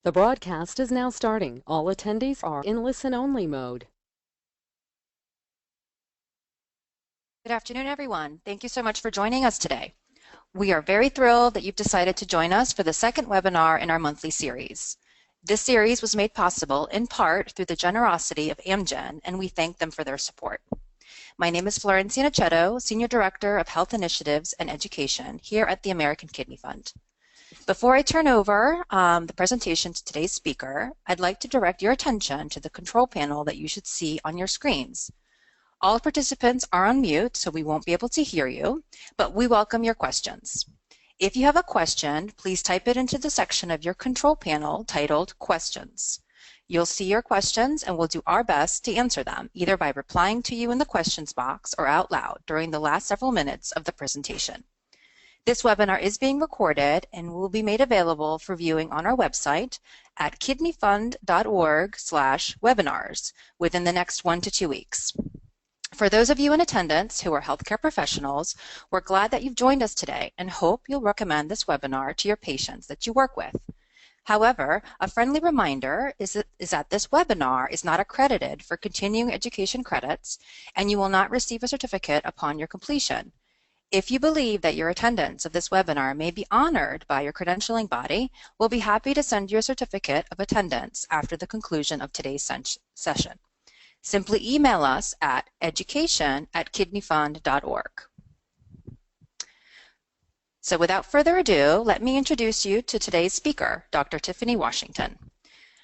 The broadcast is now starting. All attendees are in listen-only mode. Good afternoon, everyone. Thank you so much for joining us today. We are very thrilled that you've decided to join us for the second webinar in our monthly series. This series was made possible in part through the generosity of Amgen, and we thank them for their support. My name is Florencia Nachetto, Senior Director of Health Initiatives and Education here at the American Kidney Fund. Before I turn over the presentation to today's speaker, I'd like to direct your attention to the control panel that you should see on your screens. All participants are on mute, so we won't be able to hear you, but we welcome your questions. If you have a question, please type it into the section of your control panel titled Questions. You'll see your questions and we'll do our best to answer them, either by replying to you in the questions box or out loud during the last several minutes of the presentation. This webinar is being recorded and will be made available for viewing on our website at kidneyfund.org/webinars within the next 1 to 2 weeks. For those of you in attendance who are healthcare professionals, we're glad that you've joined us today and hope you'll recommend this webinar to your patients that you work with. However, a friendly reminder is that this webinar is not accredited for continuing education credits, and you will not receive a certificate upon your completion. If you believe that your attendance of this webinar may be honored by your credentialing body, we'll be happy to send you a certificate of attendance after the conclusion of today's session. Simply email us at education@kidneyfund.org. So without further ado, let me introduce you to today's speaker, Dr. Tiffany Washington.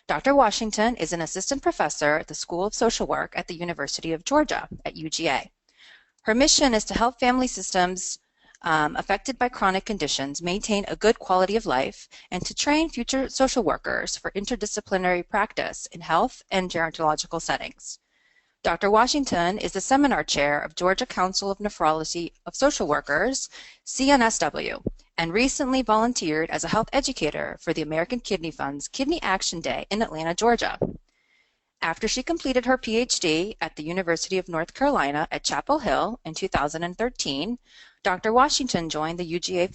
Dr. Washington is an assistant professor at the School of Social Work at the University of Georgia at UGA. Her mission is to help family systems affected by chronic conditions maintain a good quality of life and to train future social workers for interdisciplinary practice in health and gerontological settings. Dr. Washington is the seminar chair of Georgia Council of Nephrology of Social Workers, CNSW, and recently volunteered as a health educator for the American Kidney Fund's Kidney Action Day in Atlanta, Georgia. After she completed her PhD at the University of North Carolina at Chapel Hill in 2013, Dr. Washington joined the UGA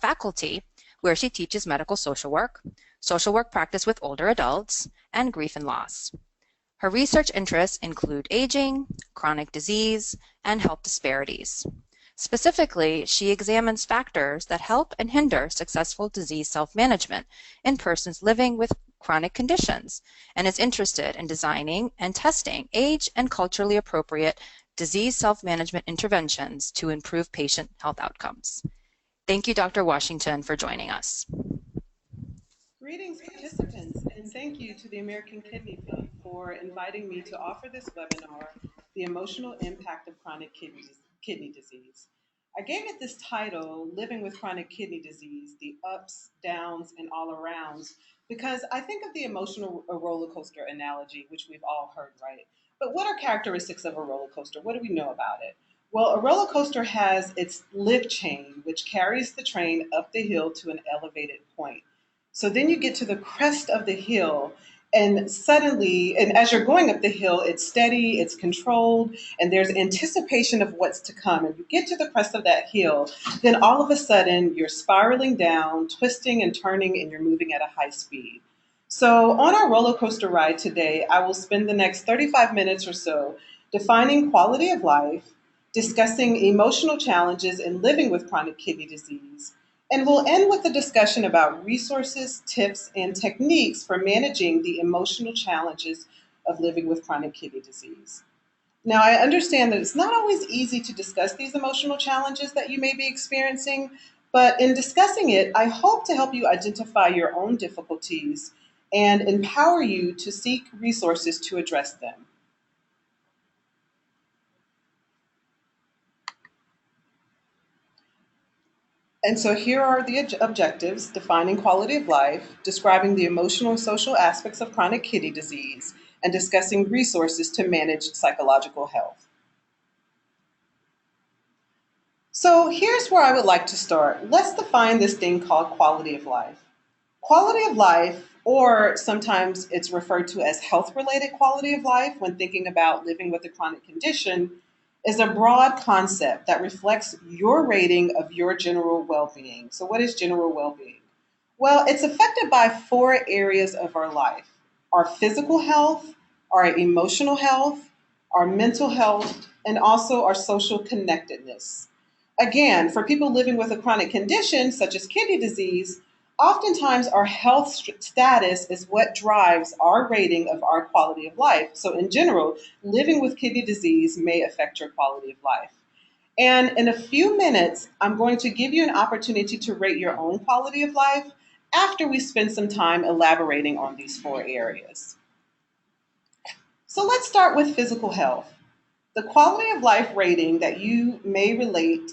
faculty, where she teaches medical social work practice with older adults, and grief and loss. Her research interests include aging, chronic disease, and health disparities. Specifically, she examines factors that help and hinder successful disease self-management in persons living with chronic conditions and is interested in designing and testing age and culturally appropriate disease self-management interventions to improve patient health outcomes. Thank you, Dr. Washington, for joining us. Greetings, participants, and thank you to the American Kidney Fund for inviting me to offer this webinar, The Emotional Impact of Chronic Kidney Disease. I gave it this title, Living with Chronic Kidney Disease, the ups, downs, and all arounds, because I think of the emotional roller coaster analogy, which we've all heard, right? But what are characteristics of a roller coaster? What do we know about it? Well, a roller coaster has its lift chain, which carries the train up the hill to an elevated point. So then you get to the crest of the hill, and suddenly, and as you're going up the hill, it's steady, it's controlled, and there's anticipation of what's to come. And you get to the crest of that hill, then all of a sudden you're spiraling down, twisting and turning, and you're moving at a high speed. So on our roller coaster ride today, I will spend the next 35 minutes or so defining quality of life, discussing emotional challenges in living with chronic kidney disease, and we'll end with a discussion about resources, tips, and techniques for managing the emotional challenges of living with chronic kidney disease. Now, I understand that it's not always easy to discuss these emotional challenges that you may be experiencing, but in discussing it, I hope to help you identify your own difficulties and empower you to seek resources to address them. And so here are the objectives: defining quality of life, describing the emotional and social aspects of chronic kidney disease, and discussing resources to manage psychological health. So here's where I would like to start. Let's define this thing called quality of life. Quality of life, or sometimes it's referred to as health-related quality of life when thinking about living with a chronic condition, is a broad concept that reflects your rating of your general well-being. So what is general well-being? Well, it's affected by four areas of our life: our physical health, our emotional health, our mental health, and also our social connectedness. Again, for people living with a chronic condition such as kidney disease, oftentimes our health status is what drives our rating of our quality of life. So, in general, living with kidney disease may affect your quality of life. And in a few minutes, I'm going to give you an opportunity to rate your own quality of life after we spend some time elaborating on these four areas. So let's start with physical health. The quality of life rating that you may relate,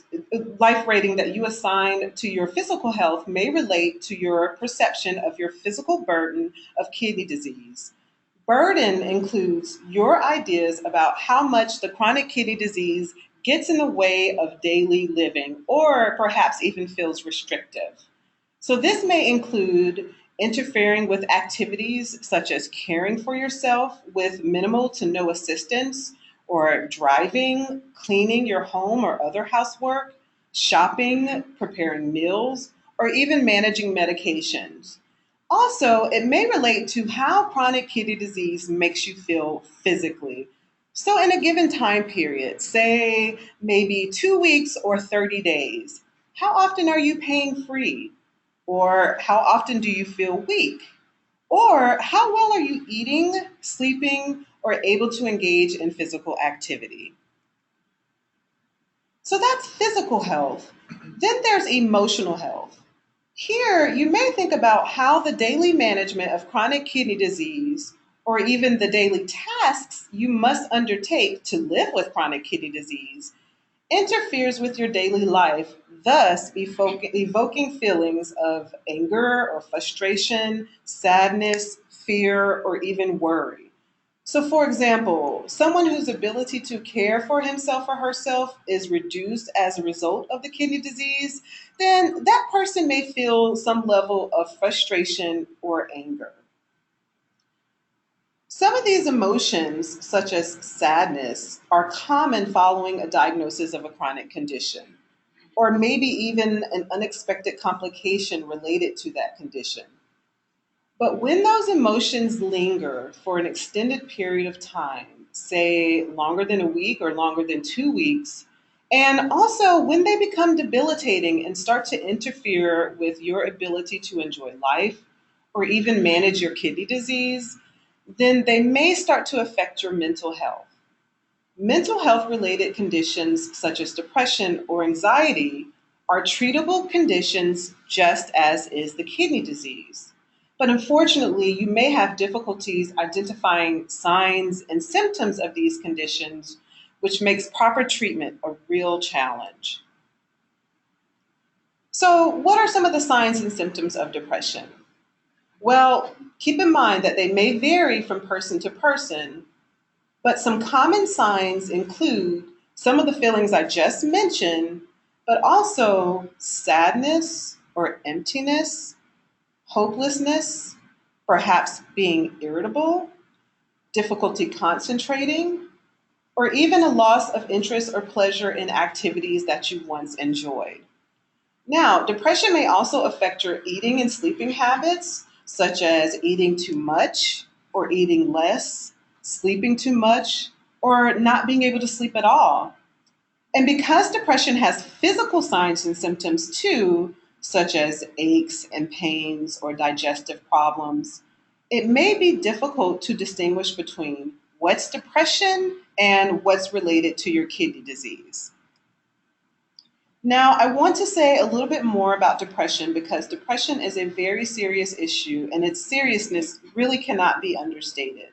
life rating that you assign to your physical health may relate to your perception of your physical burden of kidney disease. Burden includes your ideas about how much the chronic kidney disease gets in the way of daily living or perhaps even feels restrictive. So, this may include interfering with activities such as caring for yourself with minimal to no assistance, or driving, cleaning your home or other housework, shopping, preparing meals, or even managing medications. Also, it may relate to how chronic kidney disease makes you feel physically. So, in a given time period, say maybe 2 weeks or 30 days, how often are you pain free? Or how often do you feel weak? Or how well are you eating, sleeping, or able to engage in physical activity? So that's physical health. Then there's emotional health. Here, you may think about how the daily management of chronic kidney disease, or even the daily tasks you must undertake to live with chronic kidney disease, interferes with your daily life, thus evoking feelings of anger or frustration, sadness, fear, or even worry. So, for example, someone whose ability to care for himself or herself is reduced as a result of the kidney disease, then that person may feel some level of frustration or anger. Some of these emotions, such as sadness, are common following a diagnosis of a chronic condition, or maybe even an unexpected complication related to that condition. But when those emotions linger for an extended period of time, say longer than a week or longer than 2 weeks, and also when they become debilitating and start to interfere with your ability to enjoy life or even manage your kidney disease, then they may start to affect your mental health. Mental health related conditions such as depression or anxiety are treatable conditions just as is the kidney disease. But unfortunately, you may have difficulties identifying signs and symptoms of these conditions, which makes proper treatment a real challenge. So, what are some of the signs and symptoms of depression? Well, keep in mind that they may vary from person to person, but some common signs include some of the feelings I just mentioned, but also sadness or emptiness, hopelessness, perhaps being irritable, difficulty concentrating, or even a loss of interest or pleasure in activities that you once enjoyed. Now, depression may also affect your eating and sleeping habits, such as eating too much or eating less, sleeping too much, or not being able to sleep at all. And because depression has physical signs and symptoms too, such as aches and pains or digestive problems, it may be difficult to distinguish between what's depression and what's related to your kidney disease. Now, I want to say a little bit more about depression because depression is a very serious issue and its seriousness really cannot be understated.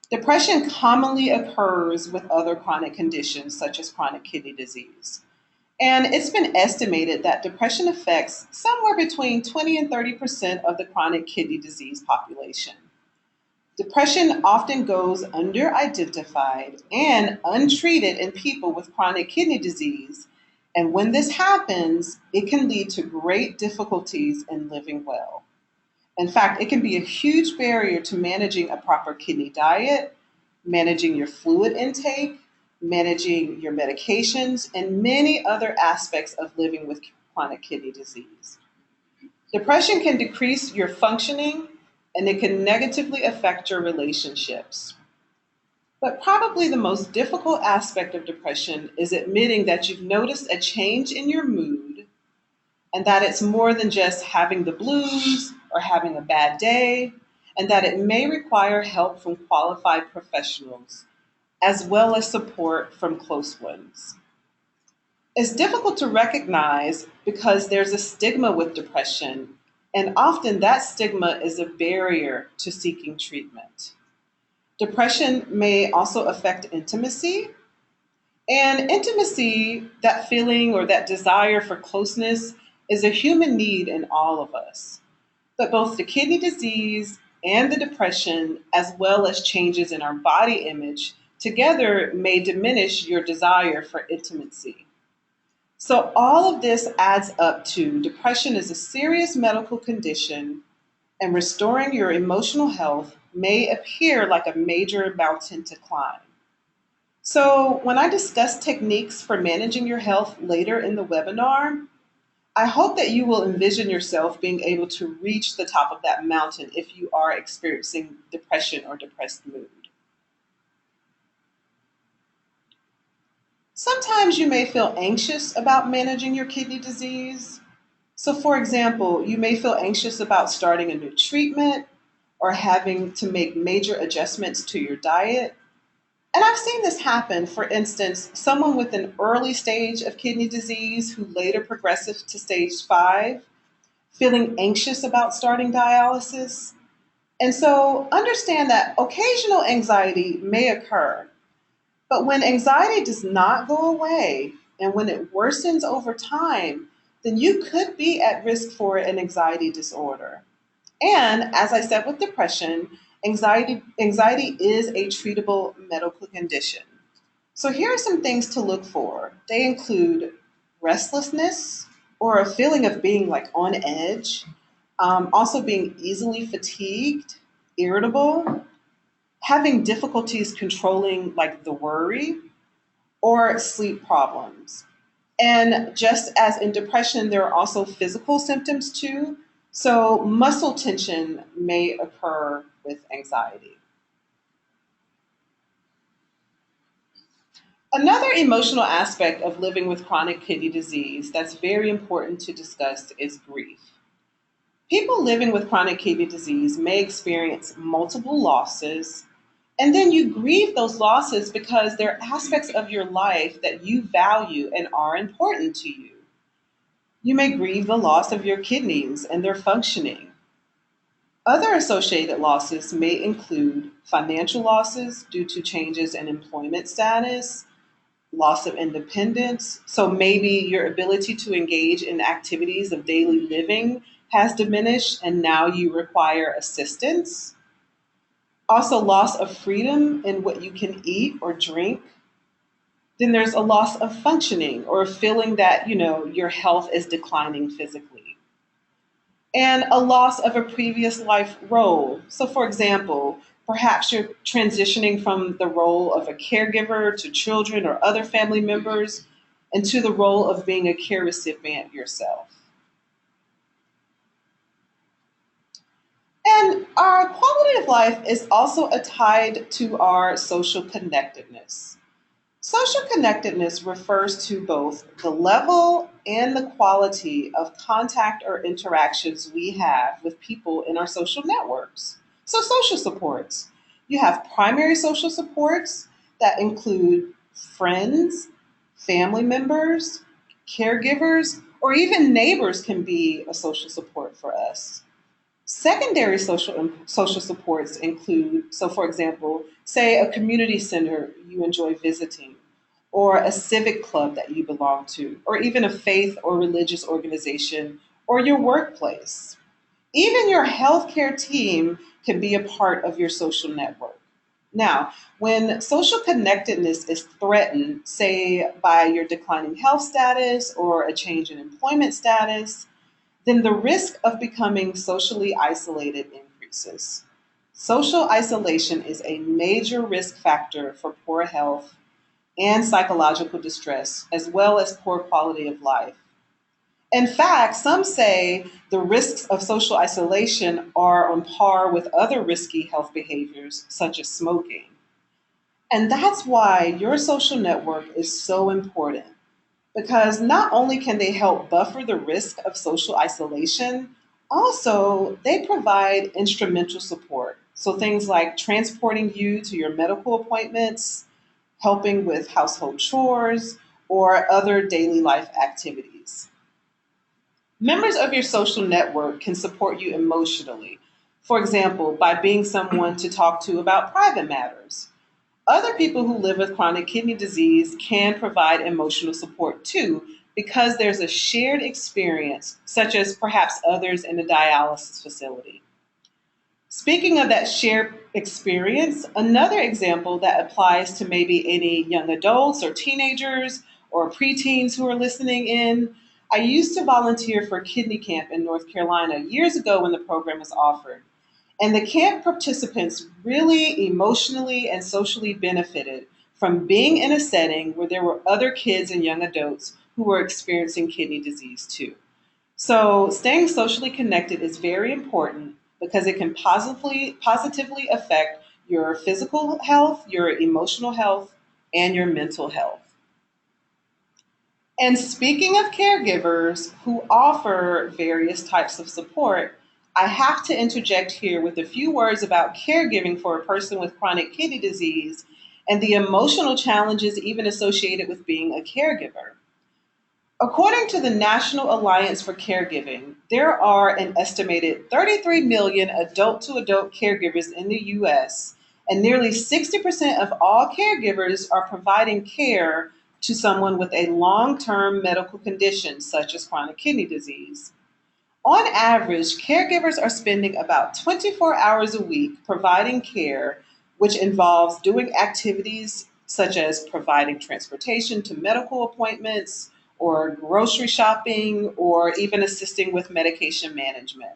Depression commonly occurs with other chronic conditions such as chronic kidney disease. And it's been estimated that depression affects somewhere between 20 and 30% of the chronic kidney disease population. Depression often goes under-identified and untreated in people with chronic kidney disease, and when this happens, it can lead to great difficulties in living well. In fact, it can be a huge barrier to managing a proper kidney diet, managing your fluid intake, managing your medications, and many other aspects of living with chronic kidney disease. Depression can decrease your functioning and it can negatively affect your relationships. But probably the most difficult aspect of depression is admitting that you've noticed a change in your mood and that it's more than just having the blues or having a bad day, and that it may require help from qualified professionals as well as support from close ones. It's difficult to recognize because there's a stigma with depression, and often that stigma is a barrier to seeking treatment. Depression may also affect intimacy, and intimacy, that feeling or that desire for closeness, is a human need in all of us. But both the kidney disease and the depression, as well as changes in our body image, together may diminish your desire for intimacy. So, all of this adds up to depression is a serious medical condition, and restoring your emotional health may appear like a major mountain to climb. So, when I discuss techniques for managing your health later in the webinar, I hope that you will envision yourself being able to reach the top of that mountain if you are experiencing depression or depressed mood. Sometimes you may feel anxious about managing your kidney disease. So, for example, you may feel anxious about starting a new treatment or having to make major adjustments to your diet. And I've seen this happen. For instance, someone with an early stage of kidney disease who later progresses to stage 5, feeling anxious about starting dialysis. And so understand that occasional anxiety may occur, but when anxiety does not go away and when it worsens over time, then you could be at risk for an anxiety disorder. And as I said with depression, anxiety is a treatable medical condition. So here are some things to look for. They include restlessness or a feeling of being like on edge, also being easily fatigued, irritable, having difficulties controlling like the worry, or sleep problems. And just as in depression, there are also physical symptoms too. So muscle tension may occur with anxiety. Another emotional aspect of living with chronic kidney disease that's very important to discuss is grief. People living with chronic kidney disease may experience multiple losses, and then you grieve those losses because they're aspects of your life that you value and are important to you. You may grieve the loss of your kidneys and their functioning. Other associated losses may include financial losses due to changes in employment status, loss of independence. So maybe your ability to engage in activities of daily living has diminished and now you require assistance. Also, loss of freedom in what you can eat or drink. Then there's a loss of functioning or a feeling that, your health is declining physically. And a loss of a previous life role. So, for example, perhaps you're transitioning from the role of a caregiver to children or other family members into the role of being a care recipient yourself. And our quality of life is also tied to our social connectedness. Social connectedness refers to both the level and the quality of contact or interactions we have with people in our social networks. So, social supports. You have primary social supports that include friends, family members, caregivers, or even neighbors can be a social support for us. Secondary social supports include, so for example, say a community center you enjoy visiting, or a civic club that you belong to, or even a faith or religious organization, or your workplace. Even your healthcare team can be a part of your social network. Now, when social connectedness is threatened, say by your declining health status or a change in employment status, then the risk of becoming socially isolated increases. Social isolation is a major risk factor for poor health and psychological distress, as well as poor quality of life. In fact, some say the risks of social isolation are on par with other risky health behaviors, such as smoking. And that's why your social network is so important, because not only can they help buffer the risk of social isolation, also they provide instrumental support. So things like transporting you to your medical appointments, helping with household chores, or other daily life activities. Members of your social network can support you emotionally, for example, by being someone to talk to about private matters. Other people who live with chronic kidney disease can provide emotional support too, because there's a shared experience, such as perhaps others in a dialysis facility. Speaking of that shared experience, another example that applies to maybe any young adults or teenagers or preteens who are listening in. I used to volunteer for Kidney Camp in North Carolina years ago when the program was offered. And the camp participants really emotionally and socially benefited from being in a setting where there were other kids and young adults who were experiencing kidney disease too. So staying socially connected is very important because it can positively affect your physical health, your emotional health, and your mental health. And speaking of caregivers who offer various types of support, I have to interject here with a few words about caregiving for a person with chronic kidney disease and the emotional challenges even associated with being a caregiver. According to the National Alliance for Caregiving, there are an estimated 33 million adult to adult caregivers in the US, and nearly 60% of all caregivers are providing care to someone with a long term medical condition, such as chronic kidney disease. On average, caregivers are spending about 24 hours a week providing care, which involves doing activities such as providing transportation to medical appointments, or grocery shopping, or even assisting with medication management.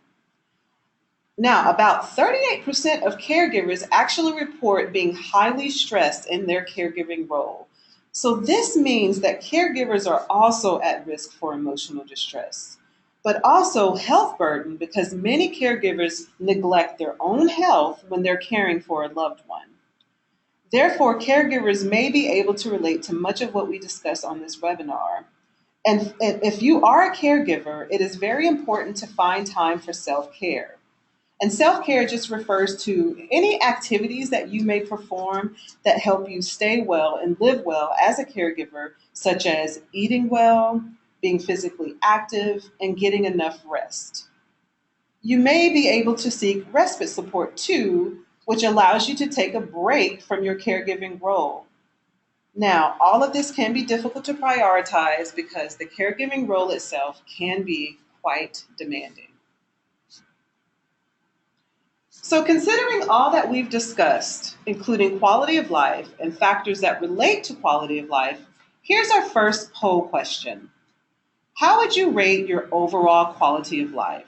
Now, about 38% of caregivers actually report being highly stressed in their caregiving role. So, this means that caregivers are also at risk for emotional distress, but also health burden because many caregivers neglect their own health when they're caring for a loved one. Therefore, caregivers may be able to relate to much of what we discuss on this webinar. And if you are a caregiver, it is very important to find time for self care. And self care just refers to any activities that you may perform that help you stay well and live well as a caregiver, such as eating well, being physically active, and getting enough rest. You may be able to seek respite support too, which allows you to take a break from your caregiving role. Now, all of this can be difficult to prioritize because the caregiving role itself can be quite demanding. So, considering all that we've discussed, including quality of life and factors that relate to quality of life, here's our first poll question. How would you rate your overall quality of life?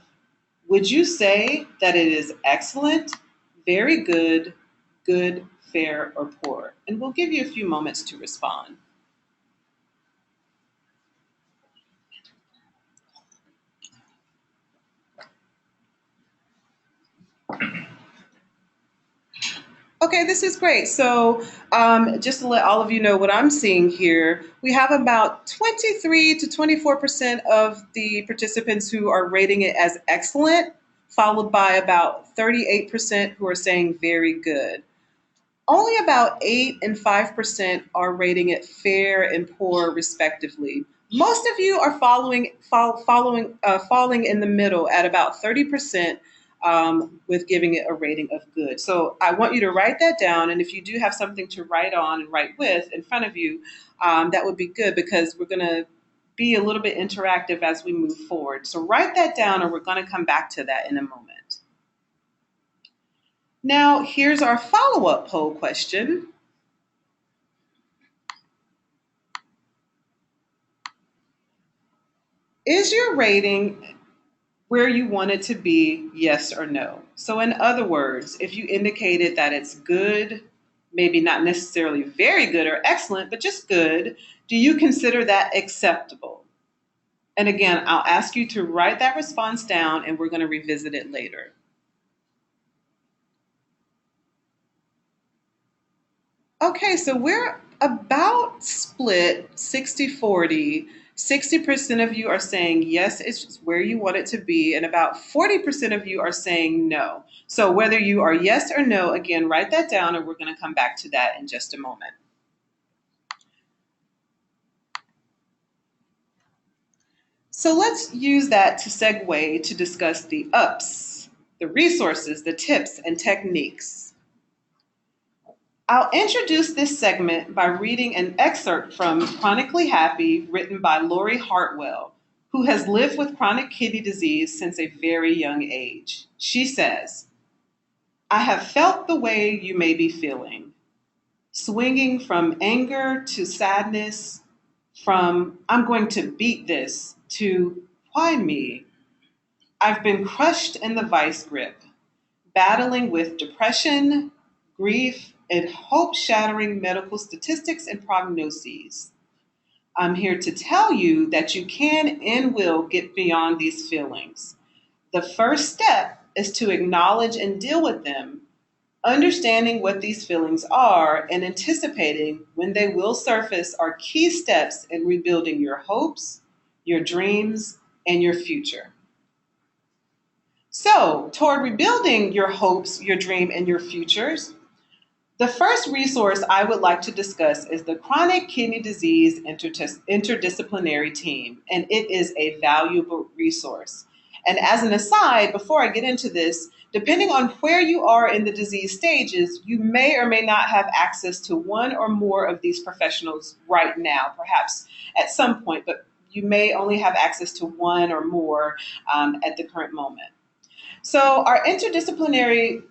Would you say that it is excellent, very good, good, fair, or poor? And we'll give you a few moments to respond. Okay, this is great. So, just to let all of you know what I'm seeing here, we have about 23 to 24% of the participants who are rating it as excellent, followed by about 38% who are saying very good. Only about 8 and 5% are rating it fair and poor, respectively. Most of you are falling in the middle at about 30%, with giving it a rating of good. So I want you to write that down, and if you do have something to write on and write with in front of you, that would be good because we're going to be a little bit interactive as we move forward. So write that down, and we're going to come back to that in a moment. Now, here's our follow-up poll question. Is your rating where you want it to be, yes or no? So, in other words, if you indicated that it's good, maybe not necessarily very good or excellent, but just good, do you consider that acceptable? And again, I'll ask you to write that response down and we're going to revisit it later. Okay, so we're about split 60-40. 60% of you are saying yes, it's where you want it to be, and about 40% of you are saying no. So whether you are yes or no, again, write that down and we're going to come back to that in just a moment. So let's use that to segue to discuss the ups, the resources, the tips, and techniques. I'll introduce this segment by reading an excerpt from Chronically Happy, written by Lori Hartwell, who has lived with chronic kidney disease since a very young age. She says, "I have felt the way you may be feeling, swinging from anger to sadness, from I'm going to beat this to why me? I've been crushed in the vice grip, battling with depression, grief, and hope-shattering medical statistics and prognoses. I'm here to tell you that you can and will get beyond these feelings. The first step is to acknowledge and deal with them, understanding what these feelings are and anticipating when they will surface are key steps in rebuilding your hopes, your dreams, and your future." So, toward rebuilding your hopes, your dream, and your futures, the first resource I would like to discuss is the Chronic Kidney Disease Interdisciplinary Team, and it is a valuable resource. And as an aside, before I get into this, depending on where you are in the disease stages, you may or may not have access to one or more of these professionals right now, perhaps at some point, but you may only have access to one or more at the current moment. So our interdisciplinary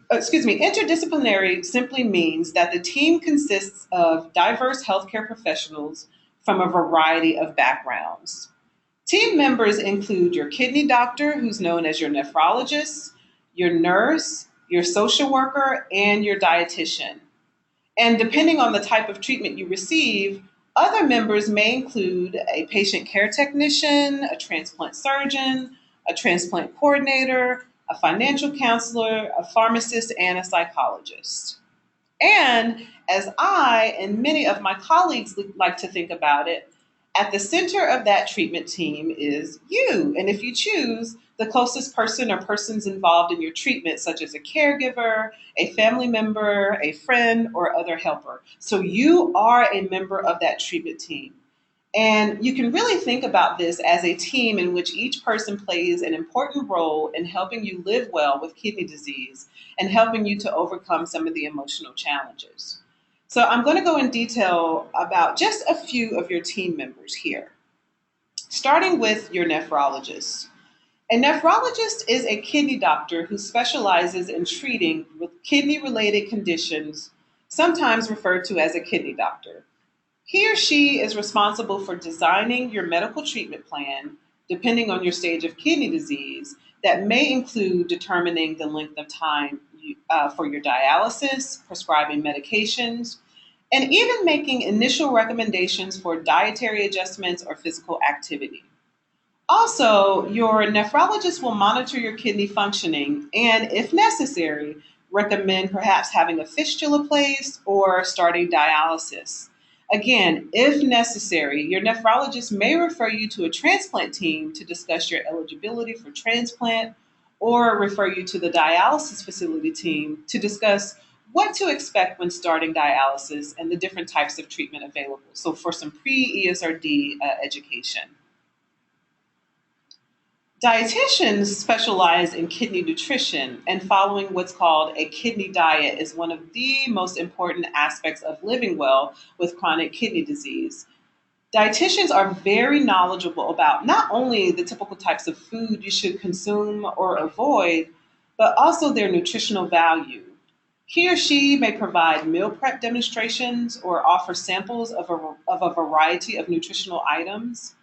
simply means that the team consists of diverse healthcare professionals from a variety of backgrounds. Team members include your kidney doctor, who's known as your nephrologist, your nurse, your social worker, and your dietitian. And depending on the type of treatment you receive, other members may include a patient care technician, a transplant surgeon, a transplant coordinator, a financial counselor, a pharmacist, and a psychologist. And as I and many of my colleagues like to think about it, at the center of that treatment team is you. And if you choose, the closest person or persons involved in your treatment, such as a caregiver, a family member, a friend, or other helper. So you are a member of that treatment team. And you can really think about this as a team in which each person plays an important role in helping you live well with kidney disease and helping you to overcome some of the emotional challenges. So I'm going to go in detail about just a few of your team members here, starting with your nephrologist. A nephrologist is a kidney doctor who specializes in treating kidney-related conditions, sometimes referred to as a kidney doctor. He or she is responsible for designing your medical treatment plan, depending on your stage of kidney disease, that may include determining the length of time for your dialysis, prescribing medications, and even making initial recommendations for dietary adjustments or physical activity. Also, your nephrologist will monitor your kidney functioning and, if necessary, recommend perhaps having a fistula placed or starting dialysis. Again, if necessary, your nephrologist may refer you to a transplant team to discuss your eligibility for transplant or refer you to the dialysis facility team to discuss what to expect when starting dialysis and the different types of treatment available. So for some pre-ESRD education. Dietitians specialize in kidney nutrition, and following what's called a kidney diet is one of the most important aspects of living well with chronic kidney disease. Dietitians are very knowledgeable about not only the typical types of food you should consume or avoid, but also their nutritional value. He or she may provide meal prep demonstrations or offer samples of a variety of nutritional items.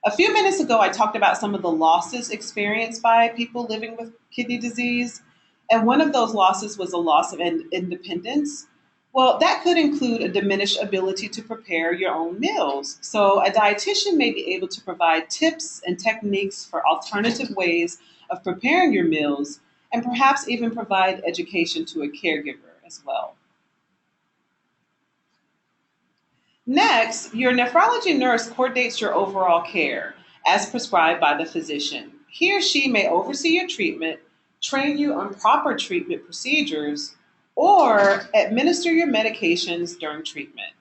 A few minutes ago, I talked about some of the losses experienced by people living with kidney disease. And one of those losses was a loss of independence. Well, that could include a diminished ability to prepare your own meals. So, a dietitian may be able to provide tips and techniques for alternative ways of preparing your meals and perhaps even provide education to a caregiver as well. Next, your nephrology nurse coordinates your overall care as prescribed by the physician. He or she may oversee your treatment, train you on proper treatment procedures, or administer your medications during treatment.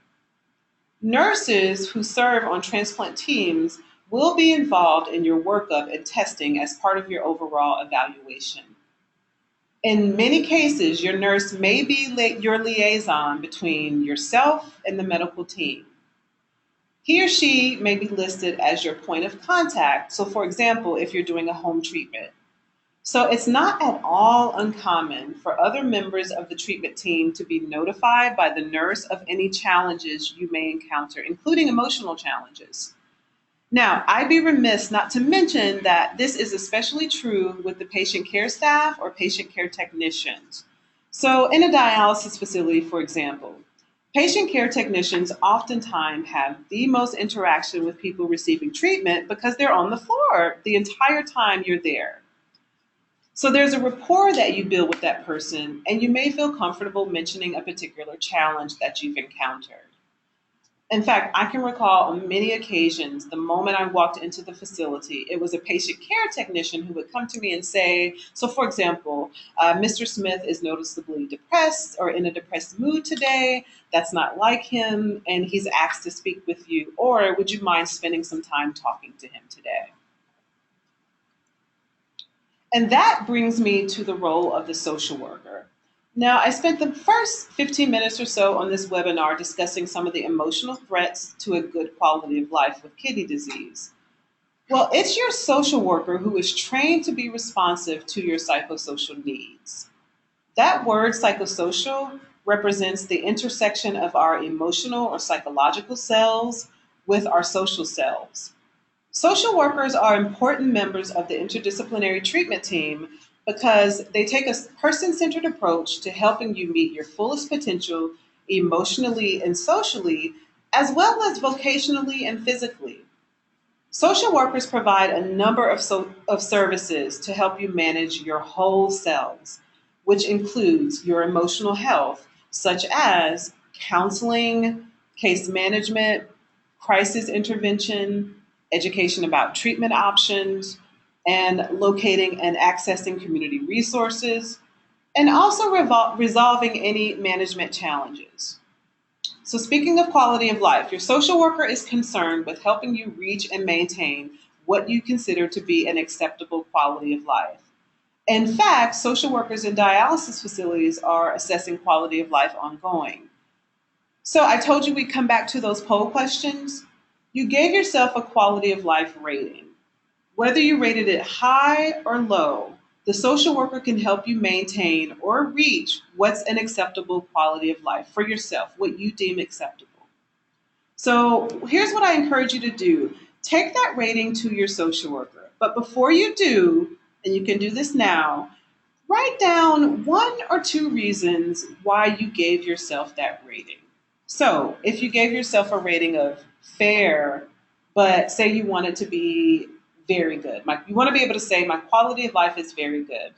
Nurses who serve on transplant teams will be involved in your workup and testing as part of your overall evaluation. In many cases, your nurse may be your liaison between yourself and the medical team. He or she may be listed as your point of contact. So, for example, if you're doing a home treatment. So, it's not at all uncommon for other members of the treatment team to be notified by the nurse of any challenges you may encounter, including emotional challenges. Now, I'd be remiss not to mention that this is especially true with the patient care staff or patient care technicians. So, in a dialysis facility, for example, patient care technicians oftentimes have the most interaction with people receiving treatment because they're on the floor the entire time you're there. So there's a rapport that you build with that person, and you may feel comfortable mentioning a particular challenge that you've encountered. In fact, I can recall on many occasions the moment I walked into the facility, it was a patient care technician who would come to me and say, so for example, Mr. Smith is noticeably depressed or in a depressed mood today. That's not like him, and he's asked to speak with you. Or would you mind spending some time talking to him today? And that brings me to the role of the social worker. Now, I spent the first 15 minutes or so on this webinar discussing some of the emotional threats to a good quality of life with kidney disease. Well, it's your social worker who is trained to be responsive to your psychosocial needs. That word psychosocial represents the intersection of our emotional or psychological selves with our social selves. Social workers are important members of the interdisciplinary treatment team because they take a person-centered approach to helping you meet your fullest potential emotionally and socially, as well as vocationally and physically. Social workers provide a number of services to help you manage your whole selves, which includes your emotional health, such as counseling, case management, crisis intervention, education about treatment options, and locating and accessing community resources, and also resolving any management challenges. So speaking of quality of life, your social worker is concerned with helping you reach and maintain what you consider to be an acceptable quality of life. In fact, social workers in dialysis facilities are assessing quality of life ongoing. So I told you we'd come back to those poll questions. You gave yourself a quality of life rating. Whether you rated it high or low, the social worker can help you maintain or reach what's an acceptable quality of life for yourself, what you deem acceptable. So here's what I encourage you to do. Take that rating to your social worker. But before you do, and you can do this now, write down 1 or 2 reasons why you gave yourself that rating. So if you gave yourself a rating of fair, but say you want it to be very good. You want to be able to say, my quality of life is very good.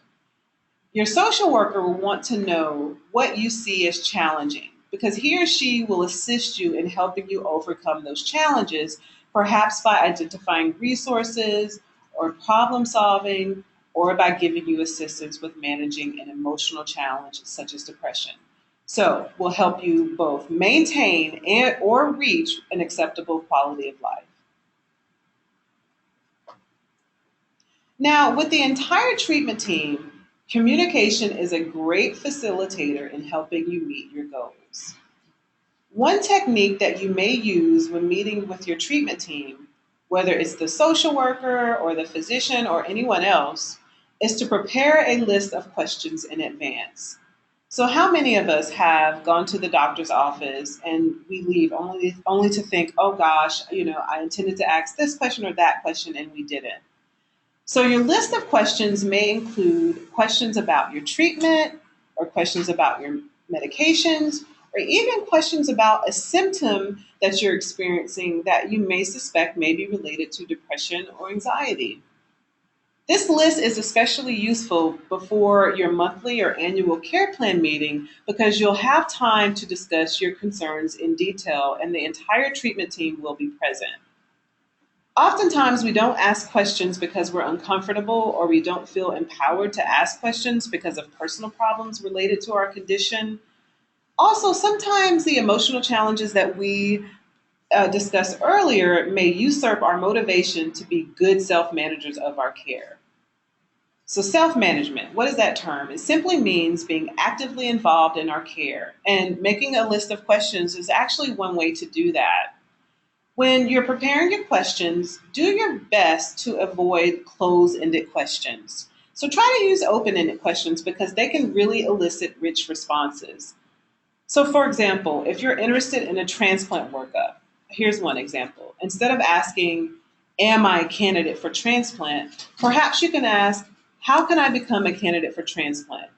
Your social worker will want to know what you see as challenging because he or she will assist you in helping you overcome those challenges, perhaps by identifying resources or problem solving, or by giving you assistance with managing an emotional challenge such as depression. So we'll help you both maintain or reach an acceptable quality of life. Now, with the entire treatment team, communication is a great facilitator in helping you meet your goals. One technique that you may use when meeting with your treatment team, whether it's the social worker or the physician or anyone else, is to prepare a list of questions in advance. So how many of us have gone to the doctor's office and we leave only to think, oh gosh, I intended to ask this question or that question and we didn't. So your list of questions may include questions about your treatment or questions about your medications or even questions about a symptom that you're experiencing that you may suspect may be related to depression or anxiety. This list is especially useful before your monthly or annual care plan meeting because you'll have time to discuss your concerns in detail and the entire treatment team will be present. Oftentimes, we don't ask questions because we're uncomfortable or we don't feel empowered to ask questions because of personal problems related to our condition. Also, sometimes the emotional challenges that we discussed earlier may usurp our motivation to be good self managers of our care. So, self management, what is that term? It simply means being actively involved in our care. And making a list of questions is actually one way to do that. When you're preparing your questions, do your best to avoid closed ended questions. So, try to use open ended questions because they can really elicit rich responses. So, for example, if you're interested in a transplant workup, here's one example. Instead of asking, am I a candidate for transplant? Perhaps you can ask, how can I become a candidate for transplant?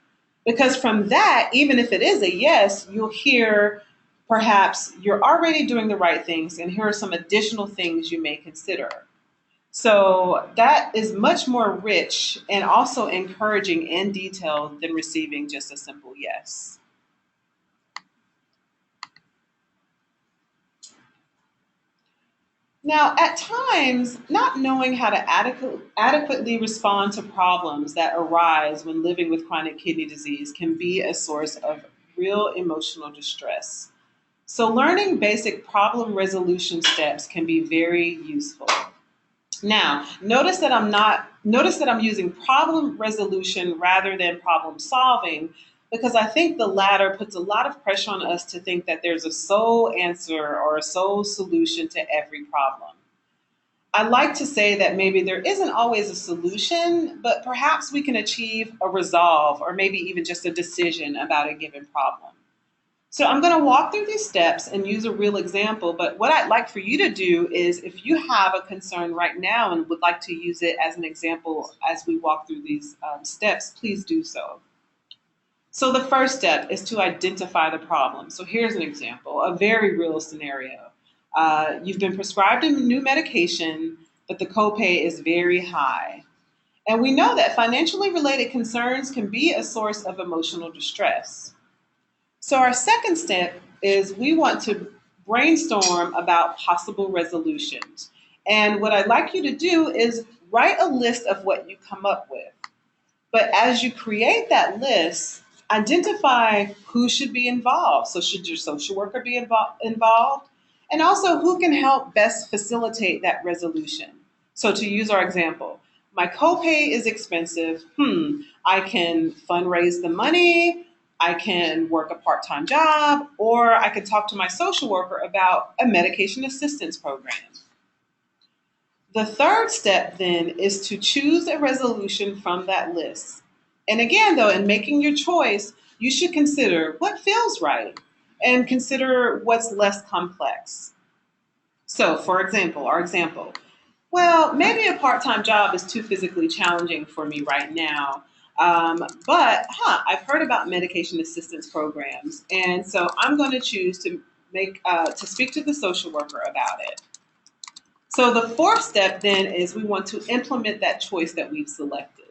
Because from that, even if it is a yes, you'll hear perhaps you're already doing the right things, and here are some additional things you may consider. So that is much more rich and also encouraging and detailed than receiving just a simple yes. Now, at times, not knowing how to adequately respond to problems that arise when living with chronic kidney disease can be a source of real emotional distress. So, learning basic problem resolution steps can be very useful. Now, notice that I'm using problem resolution rather than problem solving because I think the latter puts a lot of pressure on us to think that there's a sole answer or a sole solution to every problem. I like to say that maybe there isn't always a solution, but perhaps we can achieve a resolve or maybe even just a decision about a given problem. So I'm going to walk through these steps and use a real example, but what I'd like for you to do is if you have a concern right now and would like to use it as an example as we walk through these steps, please do so. So the first step is to identify the problem. So here's an example, a very real scenario. You've been prescribed a new medication, but the copay is very high. And we know that financially related concerns can be a source of emotional distress. So our second step is we want to brainstorm about possible resolutions. And what I'd like you to do is write a list of what you come up with. But as you create that list, identify who should be involved. So should your social worker be involved? And also who can help best facilitate that resolution. So to use our example, my copay is expensive. I can fundraise the money. I can work a part-time job, or I could talk to my social worker about a medication assistance program. The third step then is to choose a resolution from that list. And again, though, in making your choice, you should consider what feels right and consider what's less complex. So, for example, our example, well, maybe a part-time job is too physically challenging for me right now. But I've heard about medication assistance programs, and so I'm going to choose to speak to the social worker about it. So the fourth step then is we want to implement that choice that we've selected.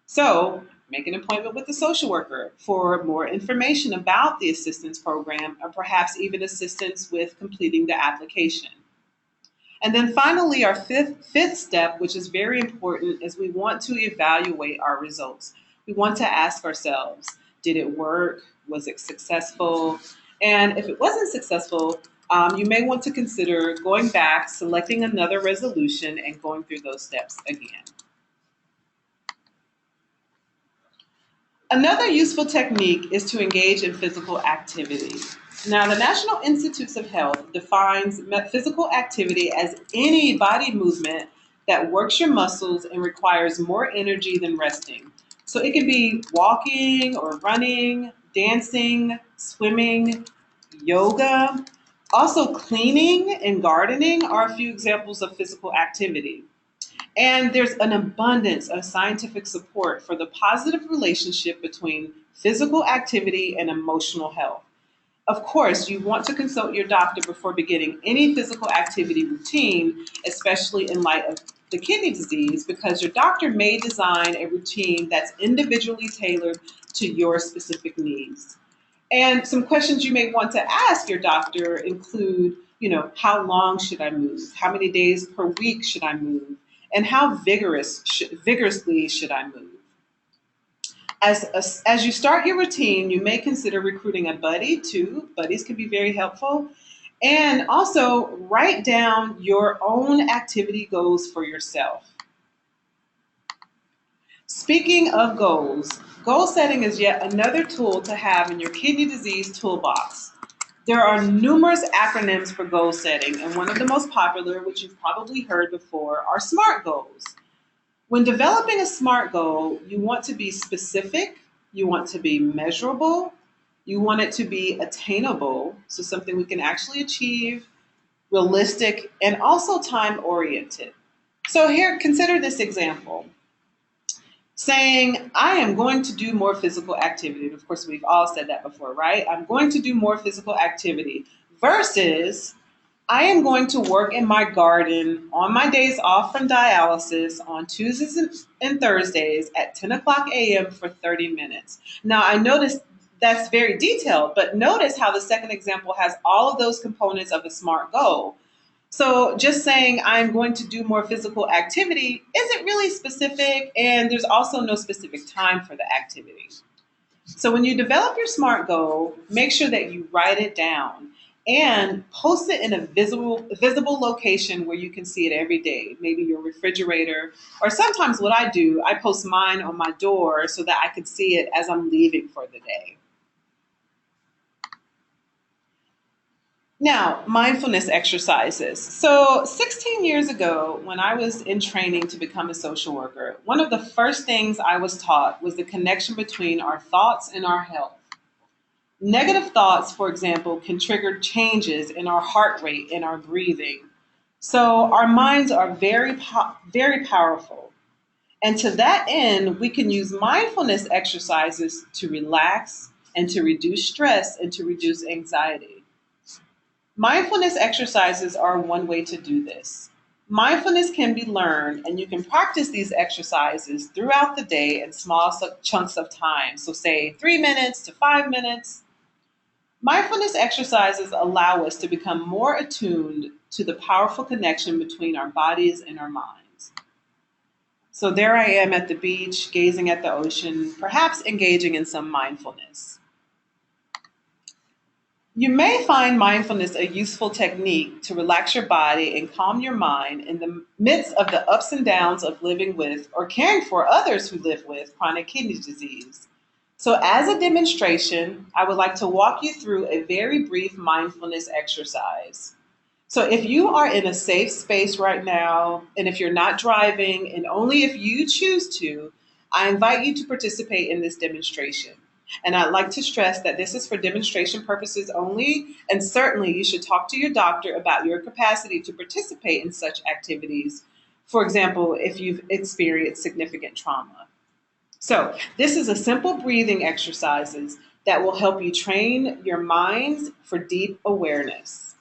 So make an appointment with the social worker for more information about the assistance program, or perhaps even assistance with completing the application. And then finally, our fifth step, which is very important, is we want to evaluate our results. We want to ask ourselves, did it work? Was it successful? And if it wasn't successful, you may want to consider going back, selecting another resolution, and going through those steps again. Another useful technique is to engage in physical activity. Now, the National Institutes of Health defines physical activity as any body movement that works your muscles and requires more energy than resting. So it can be walking or running, dancing, swimming, yoga. Also, cleaning and gardening are a few examples of physical activity. And there's an abundance of scientific support for the positive relationship between physical activity and emotional health. Of course, you want to consult your doctor before beginning any physical activity routine, especially in light of the kidney disease, because your doctor may design a routine that's individually tailored to your specific needs. And some questions you may want to ask your doctor include, how long should I move? How many days per week should I move? And how vigorously should I move? As you start your routine, you may consider recruiting a buddy too. Buddies can be very helpful. And also write down your own activity goals for yourself. Speaking of goals, goal setting is yet another tool to have in your kidney disease toolbox. There are numerous acronyms for goal setting, and one of the most popular, which you've probably heard before, are SMART goals. When developing a SMART goal, you want to be specific, you want to be measurable, you want it to be attainable, so something we can actually achieve, realistic, and also time-oriented. So here, consider this example. Saying, I am going to do more physical activity. And of course, we've all said that before, right? I'm going to do more physical activity versus I am going to work in my garden on my days off from dialysis on Tuesdays and Thursdays at 10 o'clock a.m. for 30 minutes. Now, I noticed that's very detailed, but notice how the second example has all of those components of a SMART goal. So just saying I'm going to do more physical activity isn't really specific, and there's also no specific time for the activity. So when you develop your SMART goal, make sure that you write it down and post it in a visible location where you can see it every day, maybe your refrigerator, or sometimes what I do, I post mine on my door so that I can see it as I'm leaving for the day. Now, mindfulness exercises. So 16 years ago, when I was in training to become a social worker, one of the first things I was taught was the connection between our thoughts and our health. Negative thoughts, for example, can trigger changes in our heart rate and our breathing. So our minds are very powerful. And to that end, we can use mindfulness exercises to relax and to reduce stress and to reduce anxiety. Mindfulness exercises are one way to do this. Mindfulness can be learned, and you can practice these exercises throughout the day in small chunks of time. So say 3 minutes to 5 minutes. Mindfulness exercises allow us to become more attuned to the powerful connection between our bodies and our minds. So there I am at the beach, gazing at the ocean, perhaps engaging in some mindfulness. You may find mindfulness a useful technique to relax your body and calm your mind in the midst of the ups and downs of living with or caring for others who live with chronic kidney disease. So as a demonstration, I would like to walk you through a very brief mindfulness exercise. So if you are in a safe space right now, and if you're not driving, and only if you choose to, I invite you to participate in this demonstration. And I'd like to stress that this is for demonstration purposes only, and certainly you should talk to your doctor about your capacity to participate in such activities. For example, if you've experienced significant trauma. So this is a simple breathing exercises that will help you train your minds for deep awareness.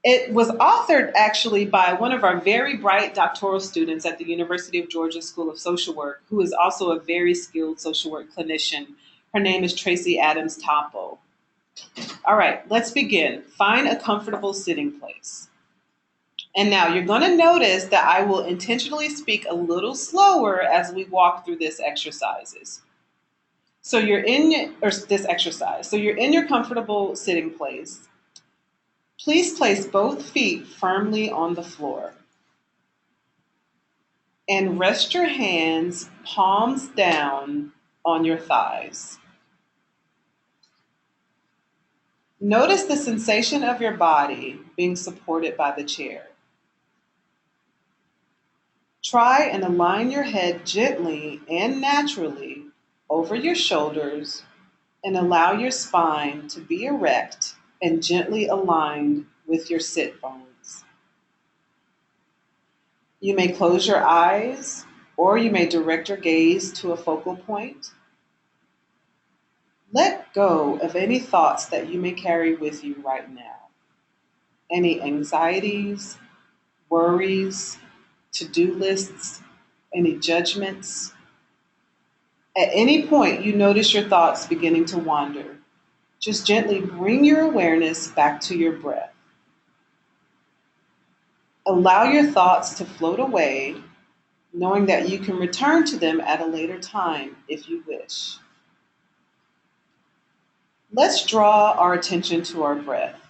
It was authored actually by one of our very bright doctoral students at the University of Georgia School of Social Work, who is also a very skilled social work clinician. Her name is Tracy Adams Topo. All right, let's begin. Find a comfortable sitting place. And now you're going to notice that I will intentionally speak a little slower as we walk through this exercises. So you're in this exercise. So you're in your comfortable sitting place. Please place both feet firmly on the floor. And rest your hands palms down on your thighs. Notice the sensation of your body being supported by the chair. Try and align your head gently and naturally over your shoulders and allow your spine to be erect and gently aligned with your sit bones. You may close your eyes or you may direct your gaze to a focal point. Let go of any thoughts that you may carry with you right now. Any anxieties, worries, to-do lists, any judgments. At any point you notice your thoughts beginning to wander, just gently bring your awareness back to your breath. Allow your thoughts to float away, knowing that you can return to them at a later time if you wish. Let's draw our attention to our breath.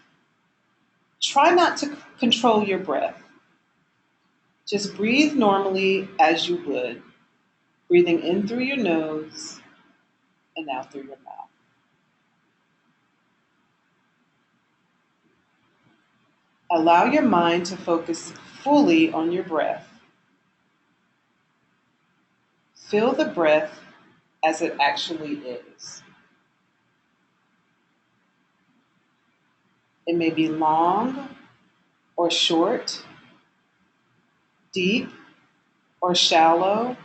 Try not to control your breath. Just breathe normally as you would, breathing in through your nose and out through your mouth. Allow your mind to focus fully on your breath. Feel the breath as it actually is. It may be long or short, deep or shallow.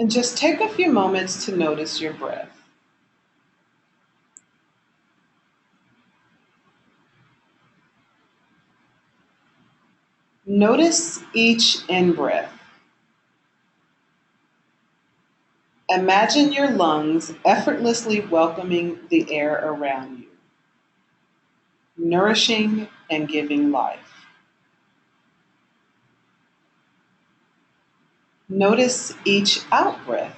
And just take a few moments to notice your breath. Notice each in-breath. Imagine your lungs effortlessly welcoming the air around you, nourishing and giving life. Notice each out-breath.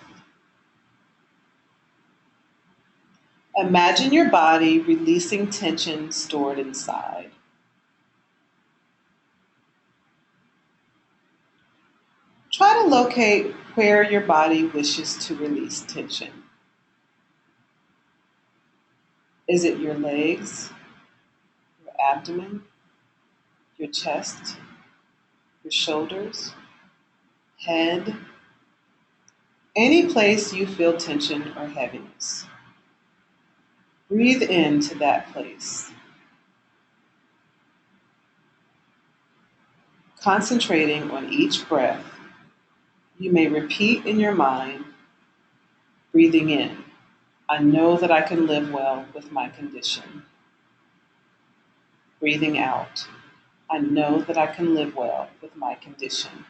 Imagine your body releasing tension stored inside. Try to locate where your body wishes to release tension. Is it your legs, your abdomen, your chest, your shoulders, head, any place you feel tension or heaviness? Breathe into that place, concentrating on each breath. You may repeat in your mind, breathing in, I know that I can live well with my condition. Breathing out, I know that I can live well with my condition.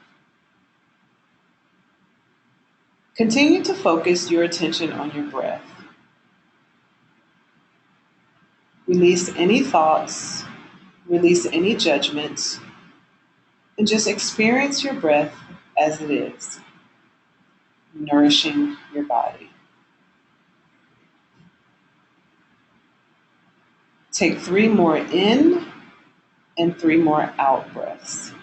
Continue to focus your attention on your breath. Release any thoughts, release any judgments, and just experience your breath as it is, nourishing your body. Take 3 more in and 3 more out breaths.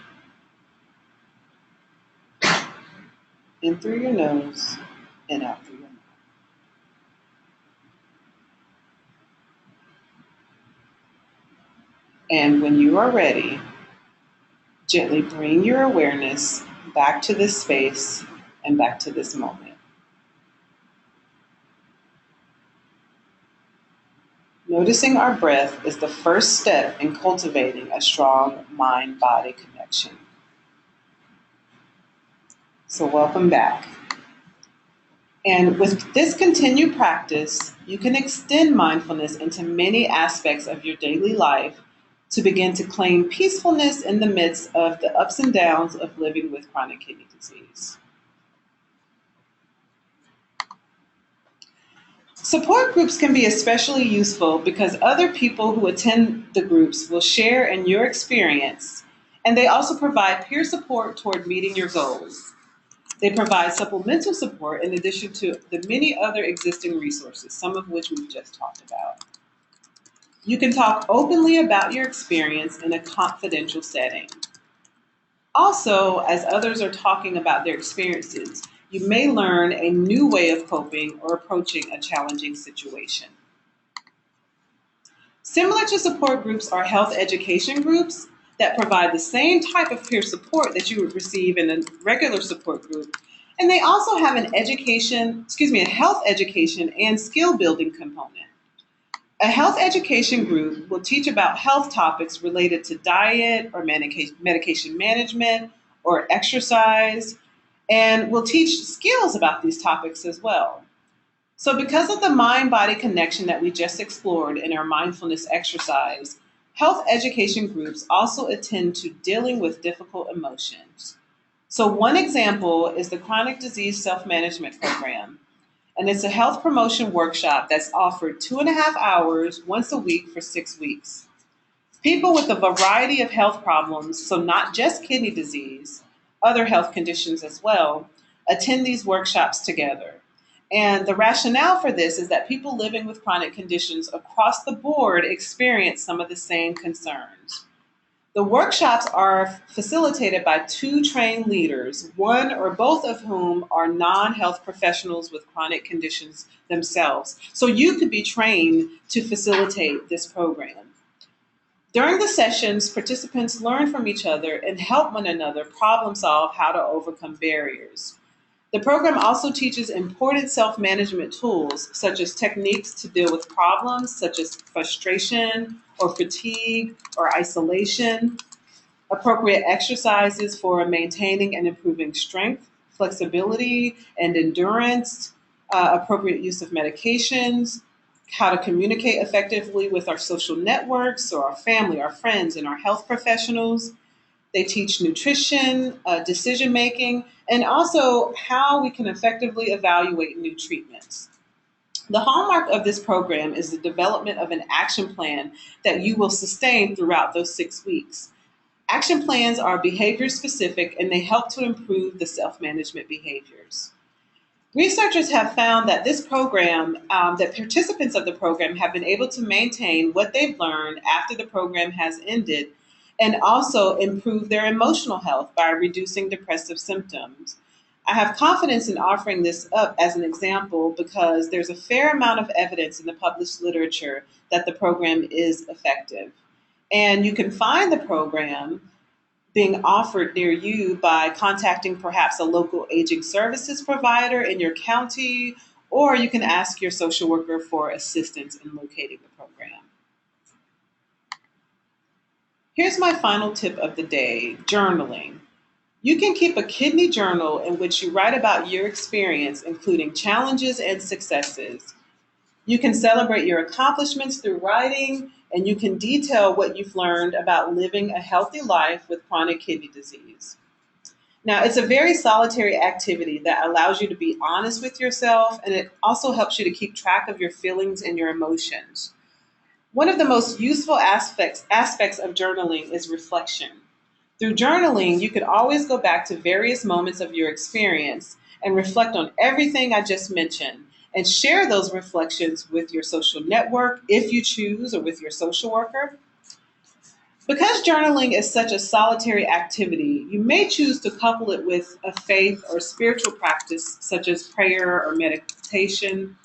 In through your nose and out through your mouth. And when you are ready, gently bring your awareness back to this space and back to this moment. Noticing our breath is the first step in cultivating a strong mind-body connection. So welcome back. And with this continued practice, you can extend mindfulness into many aspects of your daily life to begin to claim peacefulness in the midst of the ups and downs of living with chronic kidney disease. Support groups can be especially useful because other people who attend the groups will share in your experience, and they also provide peer support toward meeting your goals. They provide supplemental support in addition to the many other existing resources, some of which we've just talked about. You can talk openly about your experience in a confidential setting. Also, as others are talking about their experiences, you may learn a new way of coping or approaching a challenging situation. Similar to support groups are health education groups that provide the same type of peer support that you would receive in a regular support group. And they also have a health education and skill building component. A health education group will teach about health topics related to diet or medication management or exercise, and will teach skills about these topics as well. So because of the mind-body connection that we just explored in our mindfulness exercise, health education groups also attend to dealing with difficult emotions. So one example is the Chronic Disease Self-Management Program, and it's a health promotion workshop that's offered 2.5 hours once a week for 6 weeks. People with a variety of health problems, so not just kidney disease, other health conditions as well, attend these workshops together. And the rationale for this is that people living with chronic conditions across the board experience some of the same concerns. The workshops are facilitated by two trained leaders, one or both of whom are non-health professionals with chronic conditions themselves. So you could be trained to facilitate this program. During the sessions, participants learn from each other and help one another problem solve how to overcome barriers. The program also teaches important self-management tools, such as techniques to deal with problems such as frustration or fatigue or isolation, appropriate exercises for maintaining and improving strength, flexibility, and endurance, appropriate use of medications, how to communicate effectively with our social networks or our family, our friends, and our health professionals. They teach nutrition, decision making, and also how we can effectively evaluate new treatments. The hallmark of this program is the development of an action plan that you will sustain throughout those 6 weeks. Action plans are behavior specific and they help to improve the self management behaviors. Researchers have found that this program, that participants of the program have been able to maintain what they've learned after the program has ended and also improve their emotional health by reducing depressive symptoms. I have confidence in offering this up as an example because there's a fair amount of evidence in the published literature that the program is effective. And you can find the program being offered near you by contacting perhaps a local aging services provider in your county, or you can ask your social worker for assistance in locating the program. Here's my final tip of the day, journaling. You can keep a kidney journal in which you write about your experience, including challenges and successes. You can celebrate your accomplishments through writing, and you can detail what you've learned about living a healthy life with chronic kidney disease. Now, it's a very solitary activity that allows you to be honest with yourself, and it also helps you to keep track of your feelings and your emotions. One of the most useful aspects of journaling is reflection. Through journaling, you can always go back to various moments of your experience and reflect on everything I just mentioned and share those reflections with your social network if you choose or with your social worker. Because journaling is such a solitary activity, you may choose to couple it with a faith or spiritual practice such as prayer or meditation.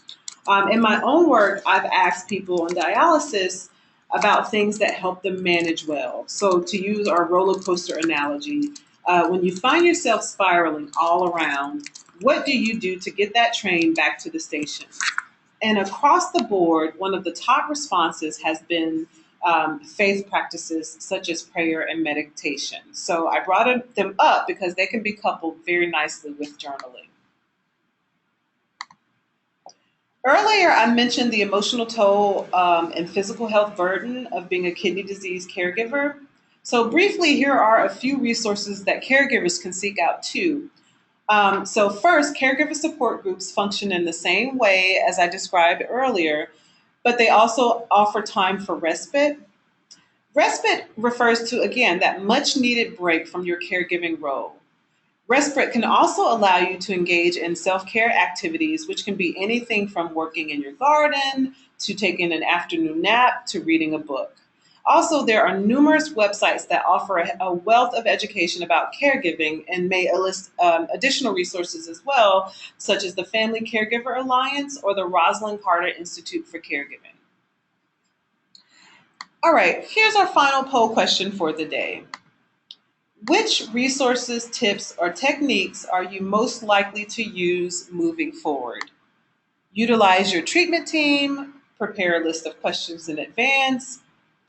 In my own work, I've asked people on dialysis about things that help them manage well. So to use our roller coaster analogy, when you find yourself spiraling all around, what do you do to get that train back to the station? And across the board, one of the top responses has been faith practices such as prayer and meditation. So I brought them up because they can be coupled very nicely with journaling. Earlier, I mentioned the emotional toll and physical health burden of being a kidney disease caregiver. So briefly, here are a few resources that caregivers can seek out too. So first, caregiver support groups function in the same way as I described earlier, but they also offer time for respite. Respite refers to, again, that much needed break from your caregiving role. Respite can also allow you to engage in self-care activities, which can be anything from working in your garden to taking an afternoon nap to reading a book. Also, there are numerous websites that offer a wealth of education about caregiving and may list additional resources as well, such as the Family Caregiver Alliance or the Rosalind Carter Institute for Caregiving. All right, here's our final poll question for the day. Which resources, tips, or techniques are you most likely to use moving forward? Utilize your treatment team, prepare a list of questions in advance,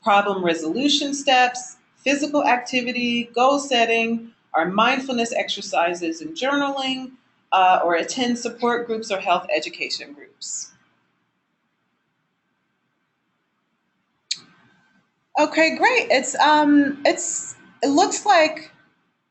problem resolution steps, physical activity, goal setting, our mindfulness exercises and journaling, or attend support groups or health education groups? Okay, great. It looks like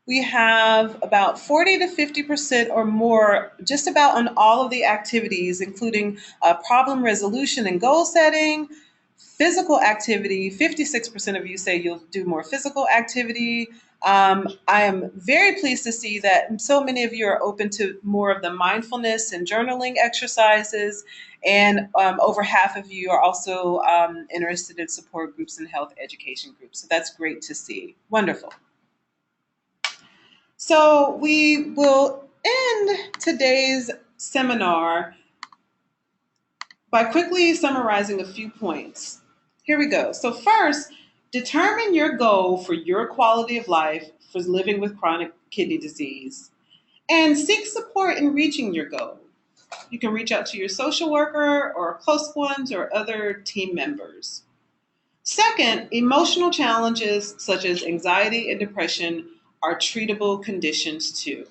we have about 40 to 50% or more just about on all of the activities, including problem resolution and goal setting, physical activity. 56% of you say you'll do more physical activity. I am very pleased to see that so many of you are open to more of the mindfulness and journaling exercises, and over half of you are also interested in support groups and health education groups. So that's great to see. Wonderful. So we will end today's seminar by quickly summarizing a few points. Here we go. So first, determine your goal for your quality of life for living with chronic kidney disease and seek support in reaching your goal. You can reach out to your social worker or close ones or other team members. Second, emotional challenges such as anxiety and depression are treatable conditions too.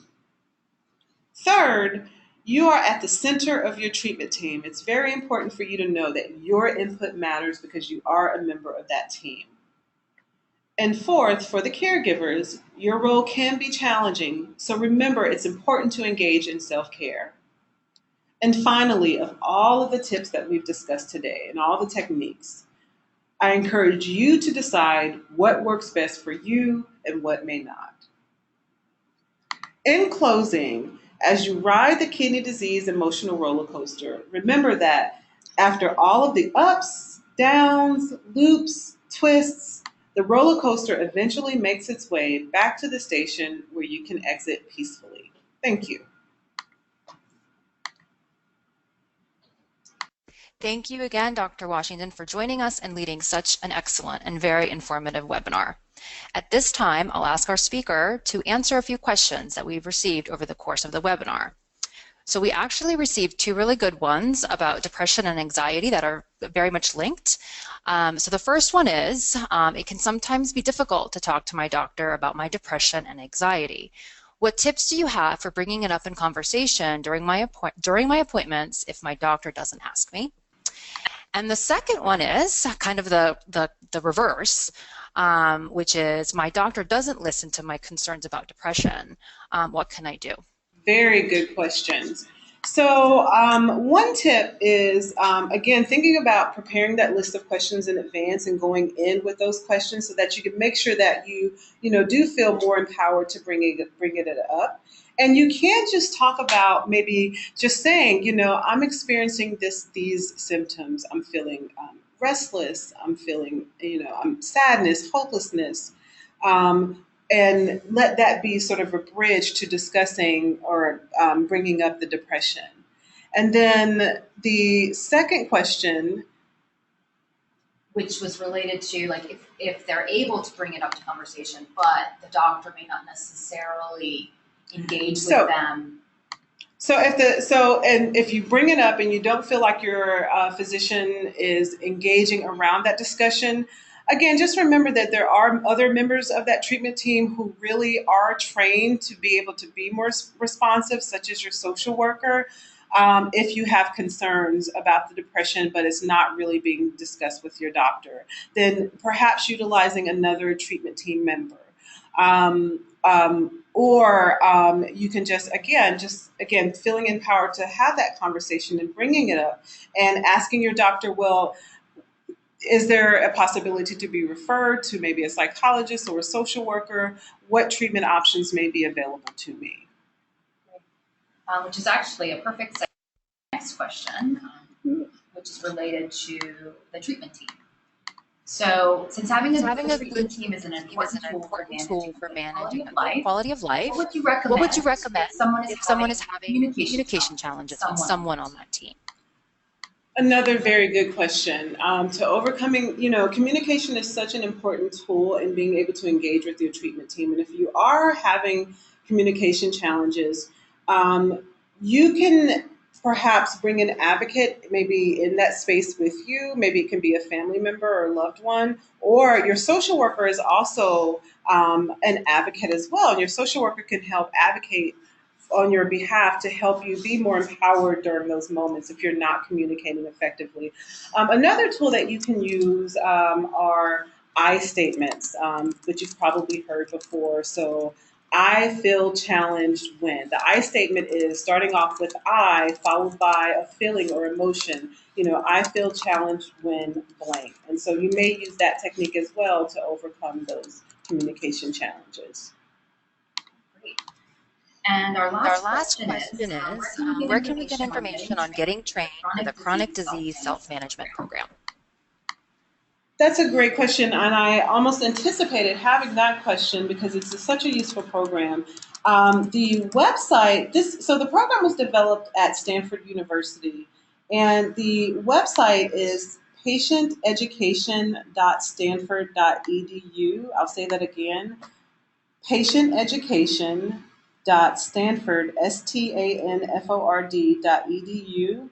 Third, you are at the center of your treatment team. It's very important for you to know that your input matters because you are a member of that team. And fourth, for the caregivers, your role can be challenging, so remember it's important to engage in self-care. And finally, of all of the tips that we've discussed today and all the techniques, I encourage you to decide what works best for you and what may not. In closing, as you ride the kidney disease emotional roller coaster, remember that after all of the ups, downs, loops, twists, the roller coaster eventually makes its way back to the station where you can exit peacefully. Thank you. Thank you again, Dr. Washington, for joining us and leading such an excellent and very informative webinar. At this time, I'll ask our speaker to answer a few questions that we've received over the course of the webinar. So we actually received two really good ones about depression and anxiety that are very much linked. So the first one is, it can sometimes be difficult to talk to my doctor about my depression and anxiety. What tips do you have for bringing it up in conversation during my appointments if my doctor doesn't ask me? And the second one is kind of the reverse, which is my doctor doesn't listen to my concerns about depression. What can I do? Very good questions. So one tip is, again, thinking about preparing that list of questions in advance and going in with those questions so that you can make sure that you do feel more empowered to bring it up. And you can't just talk about maybe just saying, I'm experiencing these symptoms. I'm feeling restless. I'm feeling, I'm sadness, hopelessness. And let that be sort of a bridge to discussing or bringing up the depression. And then the second question, which was related to like if they're able to bring it up to conversation, but the doctor may not necessarily engage with them. So if you bring it up and you don't feel like your physician is engaging around that discussion, again, just remember that there are other members of that treatment team who really are trained to be able to be more responsive, such as your social worker. If you have concerns about the depression, but it's not really being discussed with your doctor, then perhaps utilizing another treatment team member. Or you can just again, feeling empowered to have that conversation and bringing it up and asking your doctor, well, is there a possibility to be referred to maybe a psychologist or a social worker? What treatment options may be available to me? Which is actually a perfect segue to the next question, which is related to the treatment team. So, since having a good treatment team is an important tool for managing the quality of life, what would you recommend if someone is having communication challenges with someone on that team? Another very good question. To overcoming, communication is such an important tool in being able to engage with your treatment team. And if you are having communication challenges, you can perhaps bring an advocate maybe in that space with you. Maybe it can be a family member or a loved one, or your social worker is also an advocate as well. And your social worker can help advocate on your behalf to help you be more empowered during those moments if you're not communicating effectively. Another tool that you can use are I statements, which you've probably heard before. So I feel challenged when. The I statement is starting off with I, followed by a feeling or emotion. You know, I feel challenged when blank. And so you may use that technique as well to overcome those communication challenges. Great. And our Our last last question question is, is, where where can can we we get get information on getting trained for the Chronic Disease Self-Management Program? That's a great question, and I almost anticipated having that question because it's such a useful program. The website, so the program was developed at Stanford University, and the website is patienteducation.stanford.edu. I'll say that again, patienteducation.stanford, STANFORD.edu.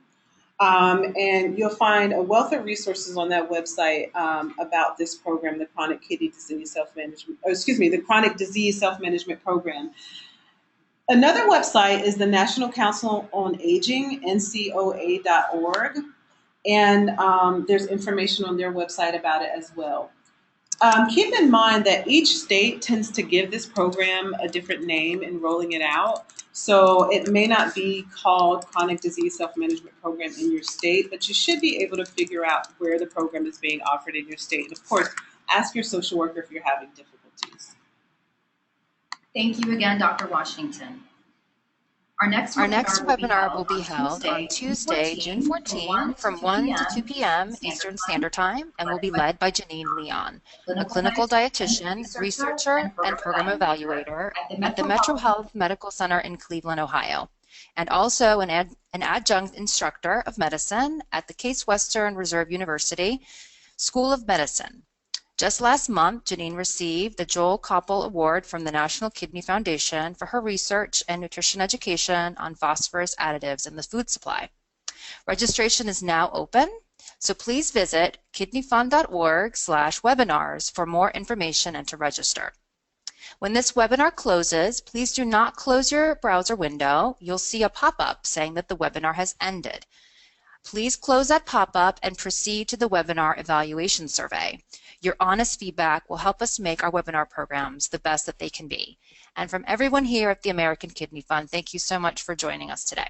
And you'll find a wealth of resources on that website about this program, the Chronic Kidney Disease Self-Management, the Chronic Disease Self-Management Program. Another website is the National Council on Aging, NCOA.org, and there's information on their website about it as well. Keep in mind that each state tends to give this program a different name in rolling it out. So it may not be called Chronic Disease Self-Management Program in your state, but you should be able to figure out where the program is being offered in your state. And of course, ask your social worker if you're having difficulties. Thank you again, Dr. Washington. Our next webinar will be held on Tuesday, June 14, from 1 to 2 p.m. Eastern Standard Time, and will be led by Janine Leon, a clinical dietitian, researcher, and program evaluator at the Metro Health Medical Center in Cleveland, Ohio, and also an adjunct instructor of medicine at the Case Western Reserve University School of Medicine. Just last month, Janine received the Joel Koppel Award from the National Kidney Foundation for her research and nutrition education on phosphorus additives in the food supply. Registration is now open, so please visit kidneyfund.org/webinars for more information and to register. When this webinar closes, please do not close your browser window. You'll see a pop-up saying that the webinar has ended. Please close that pop-up and proceed to the webinar evaluation survey. Your honest feedback will help us make our webinar programs the best that they can be. And from everyone here at the American Kidney Fund, thank you so much for joining us today.